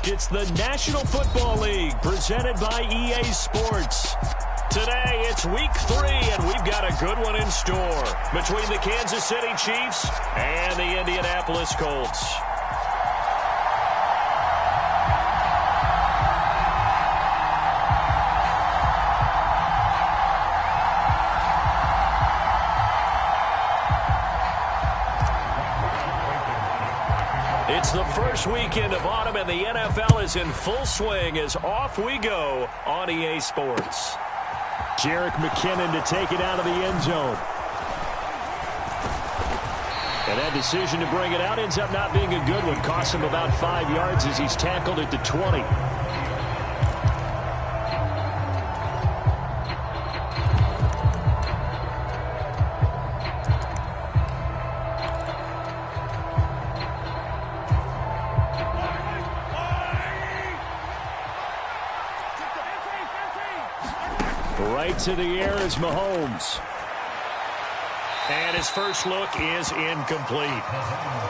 It's the National Football League presented by EA Sports. Today, it's week 3, and we've got a good one in store between the Kansas City Chiefs and the Indianapolis Colts. It's the first weekend of autumn, and the NFL is in full swing as off we go on EA Sports. Jerick McKinnon to take it out of the end zone. And that decision to bring it out ends up not being a good one. Costs him about 5 yards as he's tackled at the 20. Right to the air is Mahomes. And his first look is incomplete.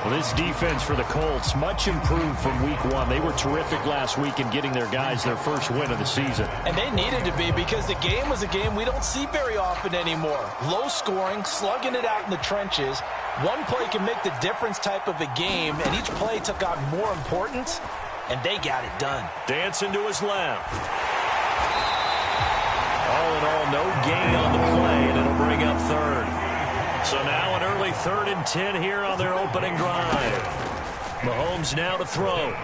Well, this defense for the Colts, much improved from week 1. They were terrific last week in getting their guys their first win of the season. And they needed to be, because the game was a game we don't see very often anymore. Low scoring, slugging it out in the trenches. One play can make the difference type of a game, and each play took on more importance, and they got it done. Dancing to his left. All in all, no gain on the play, and it'll bring up third. So now an early 3rd and 10 here on their opening drive. Mahomes now to throw. And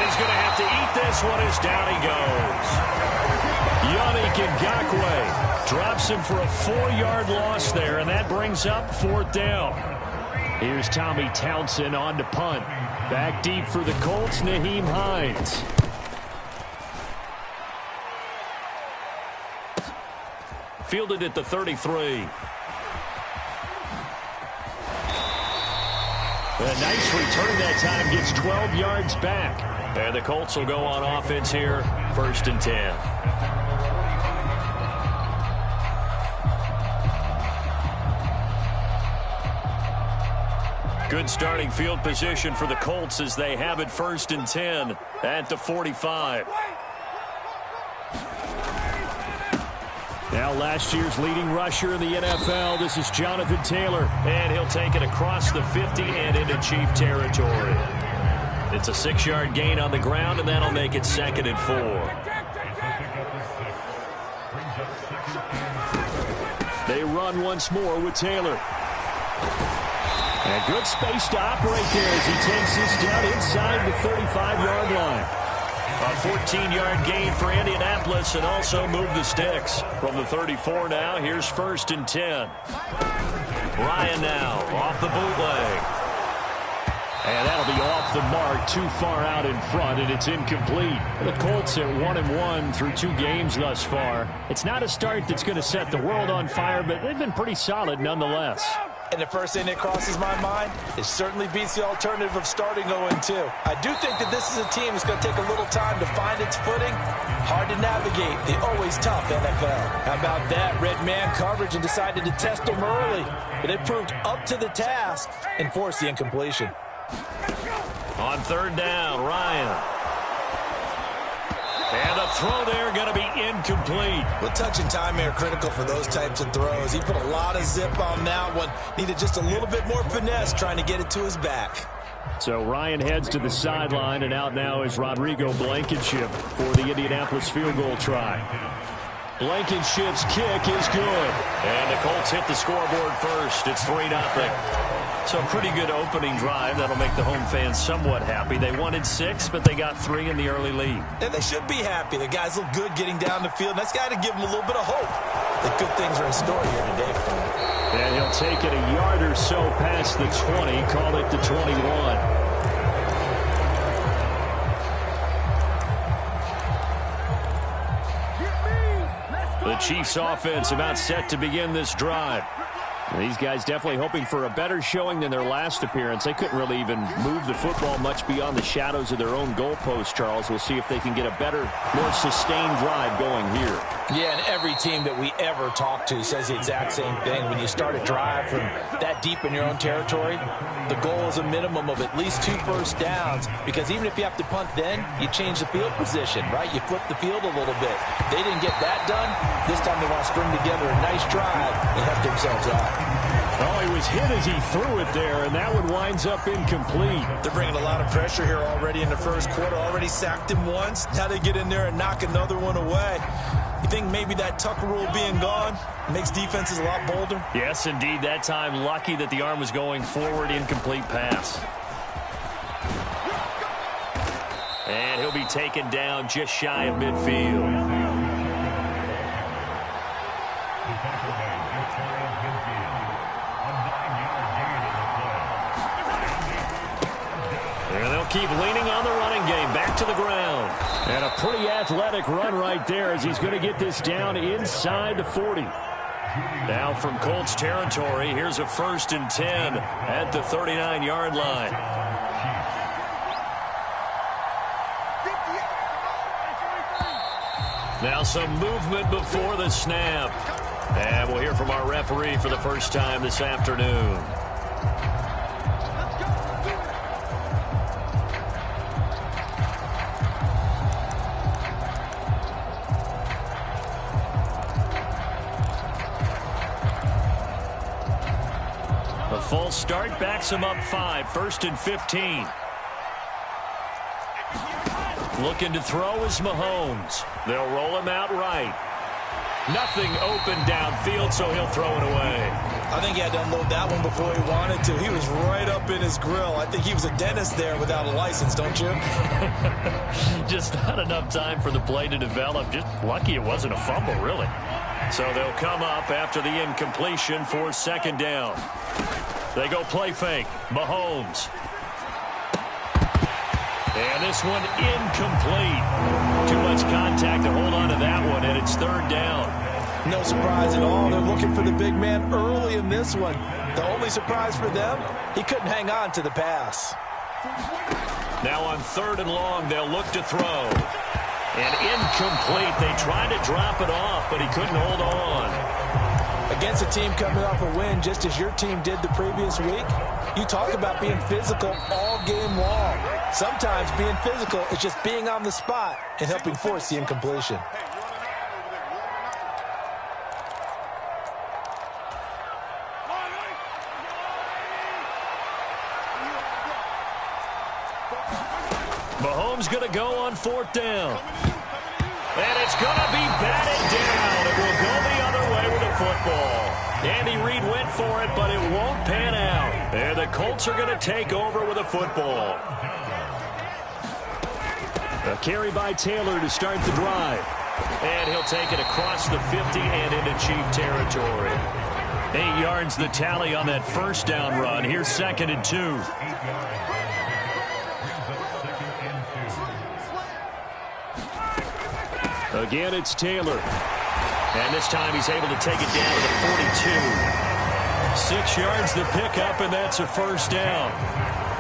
he's going to have to eat this one as down he goes. Yannick Ngakoue drops him for a 4-yard loss there, and that brings up 4th down. Here's Tommy Townsend on to punt. Back deep for the Colts, Nyheim Hines. Fielded at the 33. A nice return that time, gets 12 yards back. And the Colts will go on offense here, 1st and 10. Good starting field position for the Colts as they have it 1st and 10 at the 45. Now last year's leading rusher in the NFL, this is Jonathan Taylor. And he'll take it across the 50 and into Chief territory. It's a 6-yard gain on the ground, and that'll make it 2nd and 4. They run once more with Taylor. And good space to operate there as he takes this down inside the 35-yard line. A 14-yard gain for Indianapolis, and also move the sticks. From the 34 now, here's 1st and 10. Ryan now off the bootleg. And that'll be off the mark, too far out in front, and it's incomplete. The Colts at 1-1 through 2 games thus far. It's not a start that's going to set the world on fire, but they've been pretty solid nonetheless. And the first thing that crosses my mind, it certainly beats the alternative of starting 0-2. I do think that this is a team that's going to take a little time to find its footing. Hard to navigate the always tough NFL. How about that? Red man coverage and decided to test them early. But they proved up to the task and forced the incompletion. On 3rd down, Ryan. And the throw there going to be incomplete. Well, touch and time are critical for those types of throws. He put a lot of zip on that one. Needed just a little bit more finesse trying to get it to his back. So Ryan heads to the sideline, and out now is Rodrigo Blankenship for the Indianapolis field goal try. Blankenship's kick is good. And the Colts hit the scoreboard first. It's 3-0. So a pretty good opening drive. That'll make the home fans somewhat happy. They wanted 6, but they got 3 in the early lead. And they should be happy. The guys look good getting down the field. That's got to give them a little bit of hope that good things are in store here today for them. And he'll take it a yard or so past the 20, call it the 21. The Chiefs offense about set to begin this drive. These guys definitely hoping for a better showing than their last appearance. They couldn't really even move the football much beyond the shadows of their own goalpost, Charles. We'll see if they can get a better, more sustained drive going here. Yeah, and every team that we ever talk to says the exact same thing. When you start a drive from that deep in your own territory, the goal is a minimum of at least 2 first downs, because even if you have to punt then, you change the field position, right? You flip the field a little bit. They didn't get that done. This time they want to string together a nice drive and help themselves out. Oh, he was hit as he threw it there, and that one winds up incomplete. They're bringing a lot of pressure here already in the first quarter. Already sacked him once. Now they get in there and knock another one away. You think maybe that Tucker rule being gone makes defenses a lot bolder? Yes, indeed. That time, lucky that the arm was going forward. Incomplete pass. And he'll be taken down just shy of midfield. And they'll keep leaning on the running game. Back to the ground. And a pretty athletic run right there as he's going to get this down inside the 40. Now from Colts territory, here's a 1st and 10 at the 39-yard line. Now some movement before the snap. And we'll hear from our referee for the first time this afternoon. A false start backs him up 5, 1st and 15. Looking to throw is Mahomes. They'll roll him out right. Nothing open downfield, so he'll throw it away. I think he had to unload that one before he wanted to. He was right up in his grill. I think he was a dentist there without a license, don't you? Just not enough time for the play to develop. Just lucky it wasn't a fumble, really. So they'll come up after the incompletion for 2nd down. They go play fake. Mahomes. And this one incomplete. Too much contact to hold on to that one, and it's 3rd down. No surprise at all. They're looking for the big man early in this one. The only surprise for them, he couldn't hang on to the pass. Now on 3rd and long, they'll look to throw. And incomplete. They tried to drop it off, but he couldn't hold on. Against a team coming off a win, just as your team did the previous week, you talk about being physical all game long. Sometimes being physical is just being on the spot and helping force the incompletion. Mahomes going to go on 4th down. And it's going to be batted down. It will go the other way with the football. Andy Reid went for it, but it won't pan out. And the Colts are going to take over with a football. A carry by Taylor to start the drive. And he'll take it across the 50 and into Chief territory. 8 yards the tally on that 1st down run. Here's 2nd and 2. Again, it's Taylor. And this time he's able to take it down to the 42. 6 yards the pickup, and that's a 1st down.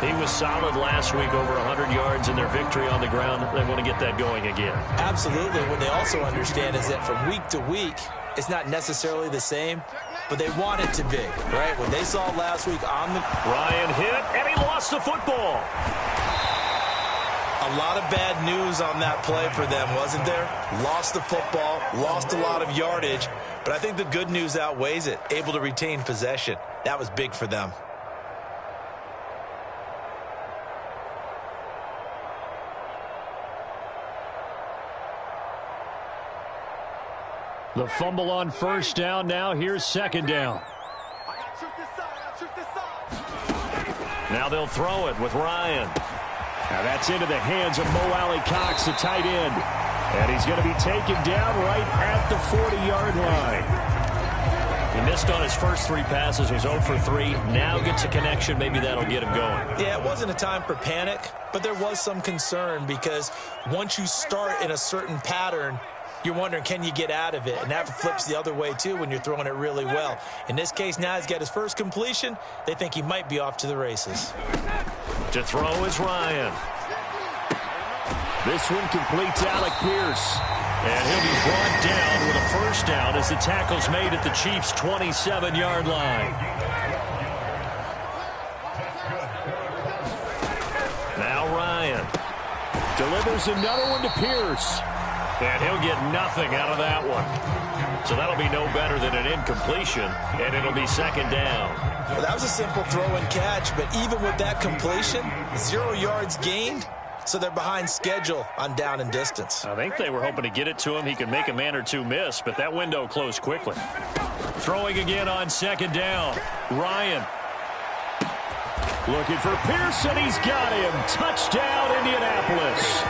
He was solid last week, over 100 yards in their victory on the ground. They want to get that going again. Absolutely. What they also understand is that from week to week, it's not necessarily the same, but they want it to be, right? What they saw last week on the... Ryan hit, and he lost the football. A lot of bad news on that play for them, wasn't there? Lost the football, lost a lot of yardage, but I think the good news outweighs it. Able to retain possession. That was big for them. The fumble on 1st down. Now here's 2nd down. Now they'll throw it with Ryan. Now that's into the hands of Mo Alley Cox, the tight end. And he's going to be taken down right at the 40-yard line. He missed on his first 3 passes, was 0 for 3. Now gets a connection. Maybe that'll get him going. Yeah, it wasn't a time for panic, but there was some concern because once you start in a certain pattern, You're wondering, can you get out of it? And that flips the other way, too, when you're throwing it really well. In this case, now he's got his first completion. They think he might be off to the races. To throw is Ryan. This one completes Alec Pierce. And he'll be brought down with a first down as the tackle's made at the Chiefs' 27-yard line. Now Ryan. Delivers another one to Pierce. And he'll get nothing out of that one. So that'll be no better than an incompletion, and it'll be second down. Well, that was a simple throw and catch, but even with that completion, 0 yards gained, so they're behind schedule on down and distance. I think they were hoping to get it to him. He could make a man or two miss, but that window closed quickly. Throwing again on second down. Ryan. Looking for Pierce, and he's got him. Touchdown, Indianapolis.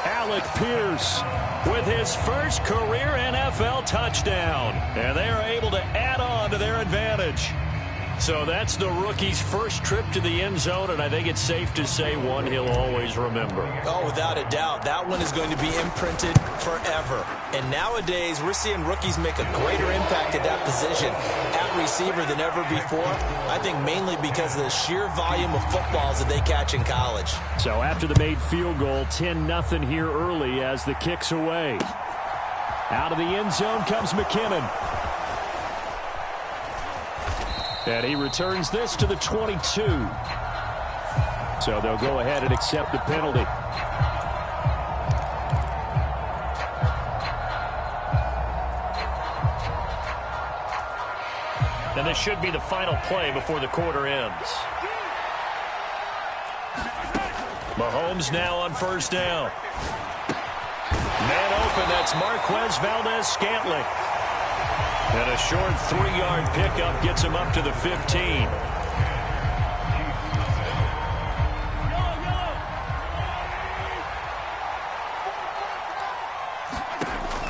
Alec Pierce with his first career NFL touchdown. And they are able to add on to their advantage. So that's the rookie's first trip to the end zone, and I think it's safe to say one he'll always remember. Oh, without a doubt. That one is going to be imprinted forever. And nowadays, we're seeing rookies make a greater impact at that position at receiver than ever before. I think mainly because of the sheer volume of footballs that they catch in college. So after the made field goal, 10-0 here early as the kick's away. Out of the end zone comes McKinnon. And he returns this to the 22. So they'll go ahead and accept the penalty. And this should be the final play before the quarter ends. Mahomes now on first down. Man open, that's Marquez Valdez-Scantling. And a short 3-yard pickup gets him up to the 15.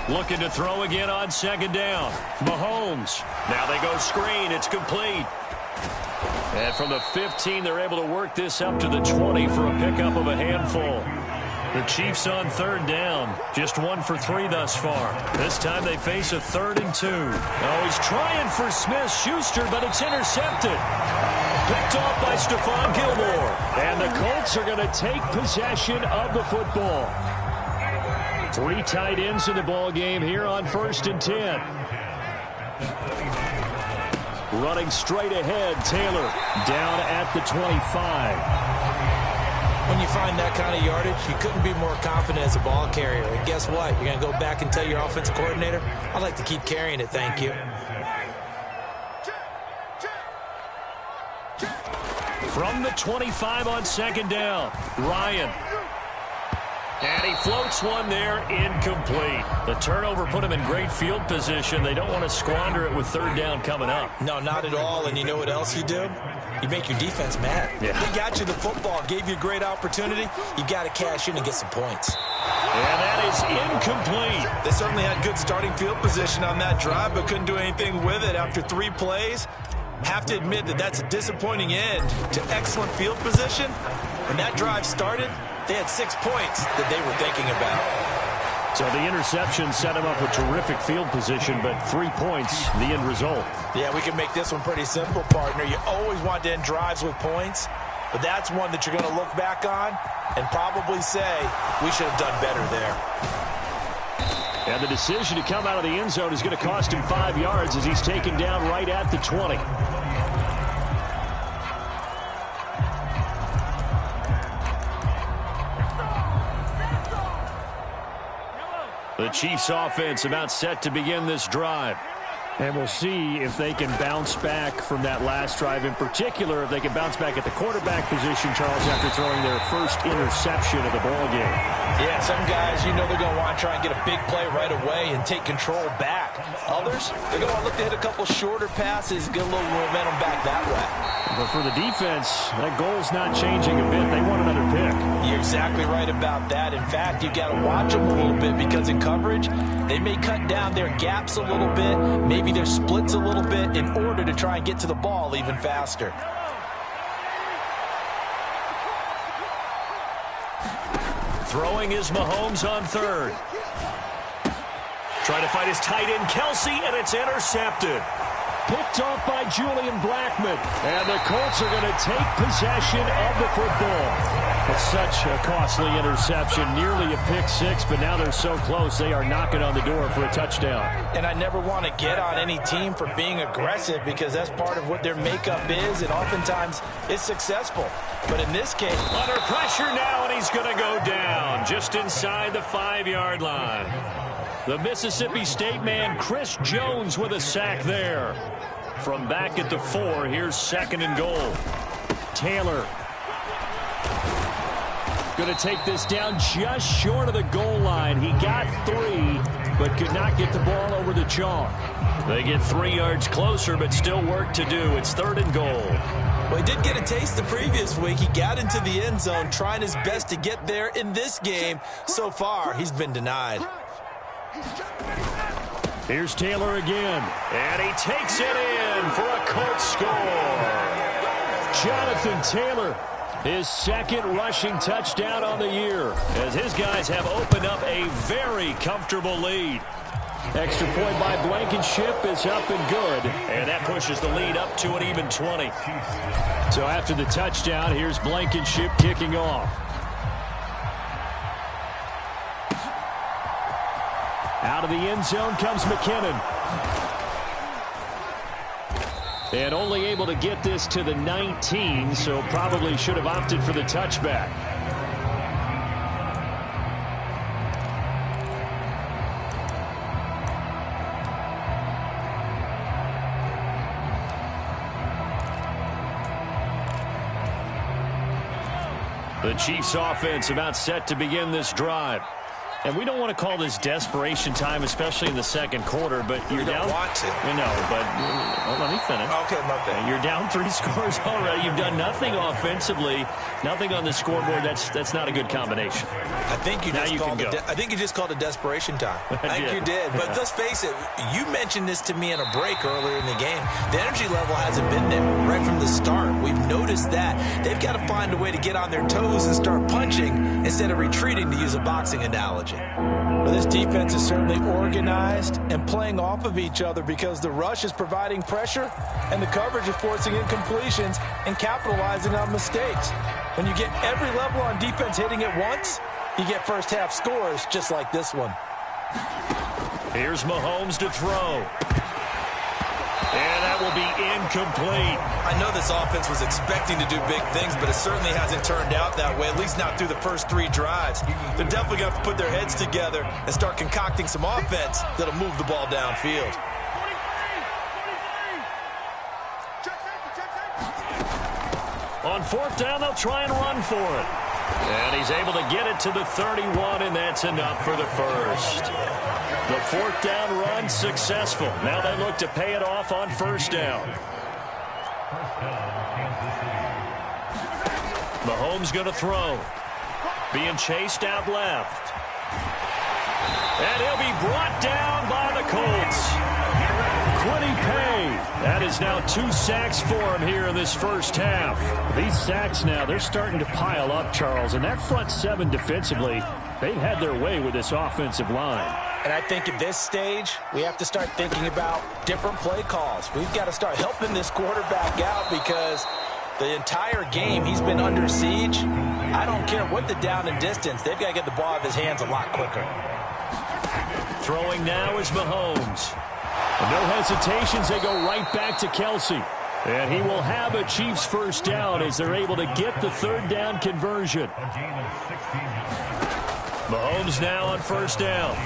Looking to throw again on second down. Mahomes. Now they go screen. It's complete. And from the 15, they're able to work this up to the 20 for a pickup of a handful. The Chiefs on third down. Just 1 for 3 thus far. This time they face a 3rd and 2. Oh, he's trying for Smith-Schuster, but it's intercepted. Picked off by Stephon Gilmore. And the Colts are going to take possession of the football. 3 tight ends in the ball game here on 1st and 10. Running straight ahead, Taylor down at the 25. When you find that kind of yardage, you couldn't be more confident as a ball carrier. And guess what? You're going to go back and tell your offensive coordinator, I'd like to keep carrying it, thank you. From the 25 on second down, Ryan. And he floats one there, incomplete. The turnover put him in great field position. They don't want to squander it with 3rd down coming up. No, not at all. And you know what else you do? You make your defense mad. Yeah. They got you the football, gave you a great opportunity. You got to cash in and get some points. And that is incomplete. They certainly had good starting field position on that drive, but couldn't do anything with it after 3 plays. Have to admit that that's a disappointing end to excellent field position. When that drive started, they had 6 points that they were thinking about. So the interception set him up with terrific field position, but 3 points, the end result. Yeah, we can make this one pretty simple, partner. You always want to end drives with points, but that's one that you're going to look back on and probably say, we should have done better there. And the decision to come out of the end zone is going to cost him 5 yards as he's taken down right at the 20. The Chiefs offense about set to begin this drive. And we'll see if they can bounce back from that last drive. In particular, if they can bounce back at the quarterback position, Charles, after throwing their first interception of the ball game. Yeah, some guys, you know they're going to want to try and get a big play right away and take control back. Others, they're going to want to look to hit a couple shorter passes, get a little momentum back that way. But for the defense, that goal's not changing a bit. They want another pick. You're exactly right about that. In fact, you've got to watch them a little bit because in coverage, they may cut down their gaps a little bit, maybe their splits a little bit in order to try and get to the ball even faster. Throwing is Mahomes on third. Trying to fight his tight end, Kelsey, and it's intercepted. Picked off by Julian Blackmon. And the Colts are going to take possession of the football. It's such a costly interception, nearly a pick six, but now they're so close they are knocking on the door for a touchdown. And I never want to get on any team for being aggressive because that's part of what their makeup is, and oftentimes it's successful. But in this case, under pressure now, and he's going to go down just inside the 5-yard line. The Mississippi State man, Chris Jones, with a sack there. From back at the 4, here's 2nd and goal. Taylor going to take this down just short of the goal line. He got 3, but could not get the ball over the chalk. They get 3 yards closer, but still work to do. It's 3rd and goal. Well, he did get a taste the previous week. He got into the end zone, trying his best to get there in this game. So far, he's been denied. Here's Taylor again. And he takes it in for a Colts score. Jonathan Taylor, his 2nd rushing touchdown on the year, as his guys have opened up a very comfortable lead. Extra point by Blankenship is up and good. And that pushes the lead up to an even 20. So after the touchdown, here's Blankenship kicking off. Out of the end zone comes McKinnon. And only able to get this to the 19, so probably should have opted for the touchback. The Chiefs offense about set to begin this drive. And we don't want to call this desperation time, especially in the 2nd quarter, but you're down. You don't want to. No, but let me finish. Okay, my bad. You're down 3 scores already. You've done nothing offensively, nothing on the scoreboard. That's not a good combination. I think you just called it desperation time. I think you did. But let's face it, you mentioned this to me in a break earlier in the game. The energy level hasn't been there right from the start. We've noticed that. They've got to find a way to get on their toes and start punching instead of retreating, to use a boxing analogy. Well, this defense is certainly organized and playing off of each other because the rush is providing pressure and the coverage is forcing incompletions and capitalizing on mistakes. When you get every level on defense hitting at once, you get first-half scores just like this one. Here's Mahomes to throw. And that will be incomplete. I know this offense was expecting to do big things, but it certainly hasn't turned out that way, at least not through the first 3 drives. They're definitely going to have to put their heads together and start concocting some offense that'll move the ball downfield. On 4th down, they'll try and run for it. And he's able to get it to the 31, and that's enough for the first. The 4th down run successful. Now they look to pay it off on 1st down. Mahomes going to throw. Being chased out left. And he'll be brought down by the Colts. Quiddy Pay. That is now 2 sacks for him here in this first half. These sacks now, they're starting to pile up, Charles. And that front 7 defensively, they've had their way with this offensive line. And I think at this stage, we have to start thinking about different play calls. We've got to start helping this quarterback out because the entire game he's been under siege. I don't care what the down and distance. They've got to get the ball out of his hands a lot quicker. Throwing now is Mahomes. No hesitations. They go right back to Kelsey. And he will have a Chiefs first down as they're able to get the 3rd down conversion. Mahomes now on 1st down.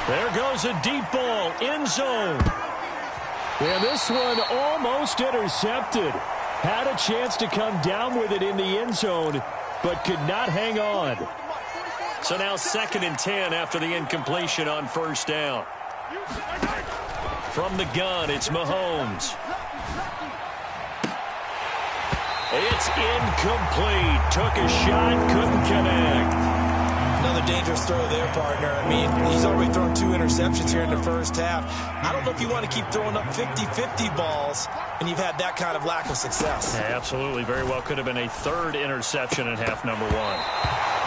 There goes a deep ball, end zone. And this one almost intercepted. Had a chance to come down with it in the end zone, but could not hang on. So now 2nd and 10 after the incompletion on 1st down. From the gun, it's Mahomes. It's incomplete. Took a shot, couldn't connect. Another dangerous throw there, partner. I mean, he's already thrown 2 interceptions here in the first half. I don't know if you want to keep throwing up 50-50 balls and you've had that kind of lack of success. Yeah, absolutely. Very well could have been a 3rd interception in half number 1.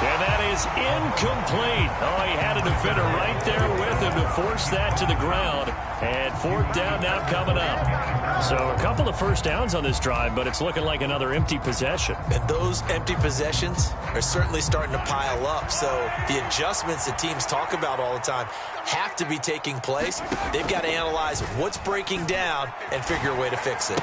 And that is incomplete. Oh, he had a defender right there with him to force that to the ground. And fourth down now coming up. So a couple of first downs on this drive, but it's looking like another empty possession. And those empty possessions are certainly starting to pile up. So the adjustments that teams talk about all the time have to be taking place. They've got to analyze what's breaking down and figure a way to fix it.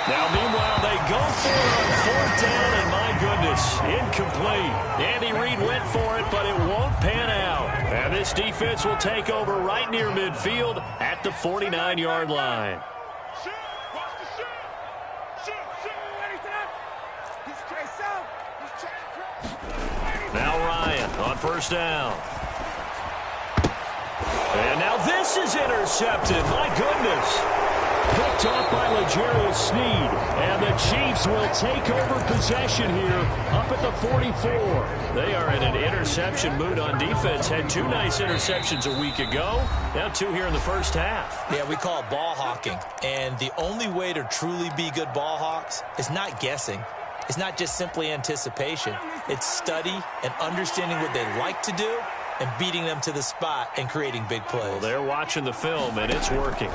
Now, meanwhile, they go for it on fourth down, and my goodness, incomplete. Andy Reid went for it, but it won't pan out. And this defense will take over right near midfield at the 49-yard line. Now Ryan on first down. And now this is intercepted. My goodness. Picked off by L'Jarius Sneed. And the Chiefs will take over possession here up at the 44. They are in an interception mood on defense. Had two nice interceptions a week ago. Now two here in the first half. Yeah, we call it ball hawking. And the only way to truly be good ball hawks is not guessing. It's not just simply anticipation. It's study and understanding what they like to do and beating them to the spot and creating big plays. Well, they're watching the film, and it's working.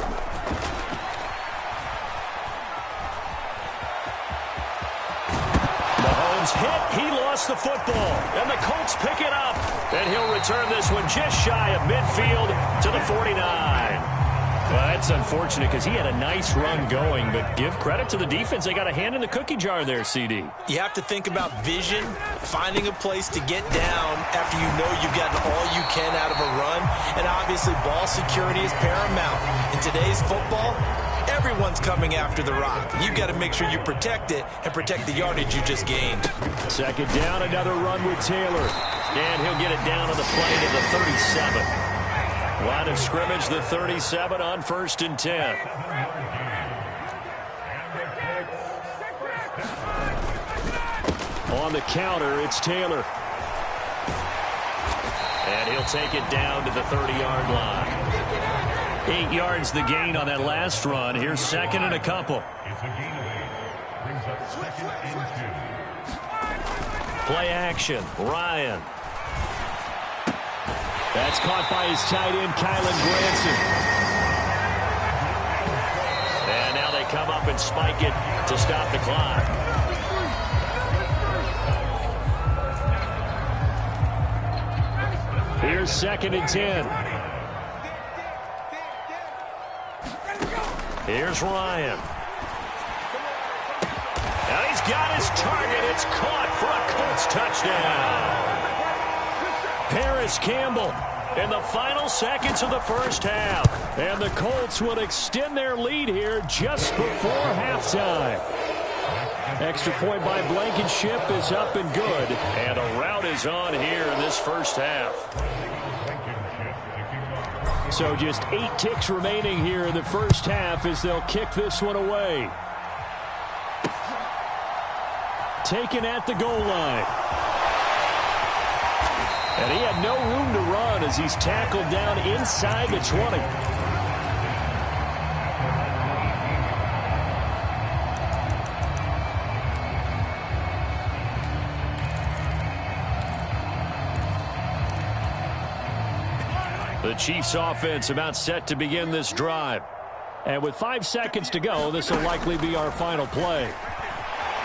Mahomes hit. He lost the football. And the Colts pick it up. And he'll return this one just shy of midfield to the 49. Well, that's unfortunate because he had a nice run going, but give credit to the defense. They got a hand in the cookie jar there, CD. You have to think about vision, finding a place to get down after you know you've gotten all you can out of a run, and obviously ball security is paramount. In today's football, everyone's coming after the rock. You've got to make sure you protect it and protect the yardage you just gained. Second down, another run with Taylor. And he'll get it down on the play to the 37. Line of scrimmage, the 37 on 1st and 10. On the counter, it's Taylor. And he'll take it down to the 30-yard line. 8 yards the gain on that last run. Here's second and a couple. Play action, Ryan. That's caught by his tight end, Kylan Granson. And now they come up and spike it to stop the clock. Here's second and 10. Here's Ryan. Now he's got his target. It's caught for a Colts touchdown. Paris Campbell in the final seconds of the first half. And the Colts will extend their lead here just before halftime. Extra point by Blankenship is up and good. And a rout is on here in this first half. So just 8 ticks remaining here in the first half as they'll kick this one away. Taken at the goal line. And he had no room to run as he's tackled down inside the 20. The Chiefs offense about set to begin this drive. And with 5 seconds to go, this will likely be our final play.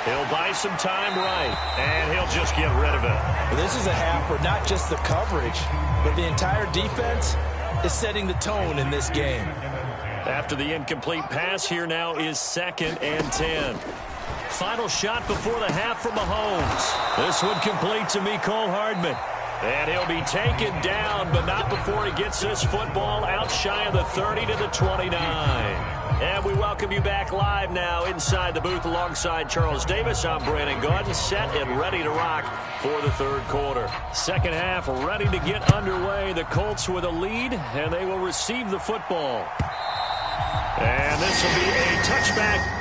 He'll buy some time right, and he'll just get rid of it. Well, this is a half where not just the coverage, but the entire defense is setting the tone in this game. After the incomplete pass, here now is 2nd and 10. Final shot before the half from Mahomes. This one complete to Mecole Hardman. And he'll be taken down, but not before he gets this football out shy of the 30 to the 29. And we welcome you back live now inside the booth alongside Charles Davis. I'm Brandon Gaudin, set and ready to rock for the third quarter. Second half ready to get underway. The Colts with a lead, and they will receive the football. And this will be a touchback.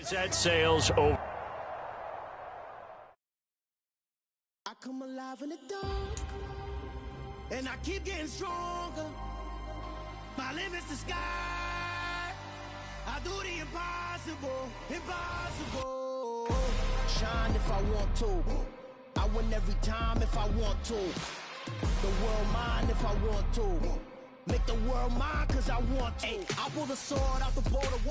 That sails over. come alive in the dark, and I keep getting stronger. My limit's the sky. I do the impossible, impossible. Shine if I want to. I win every time if I want to. The world mine if I want to. Make the world mine cause I want to. I pull the sword out the border.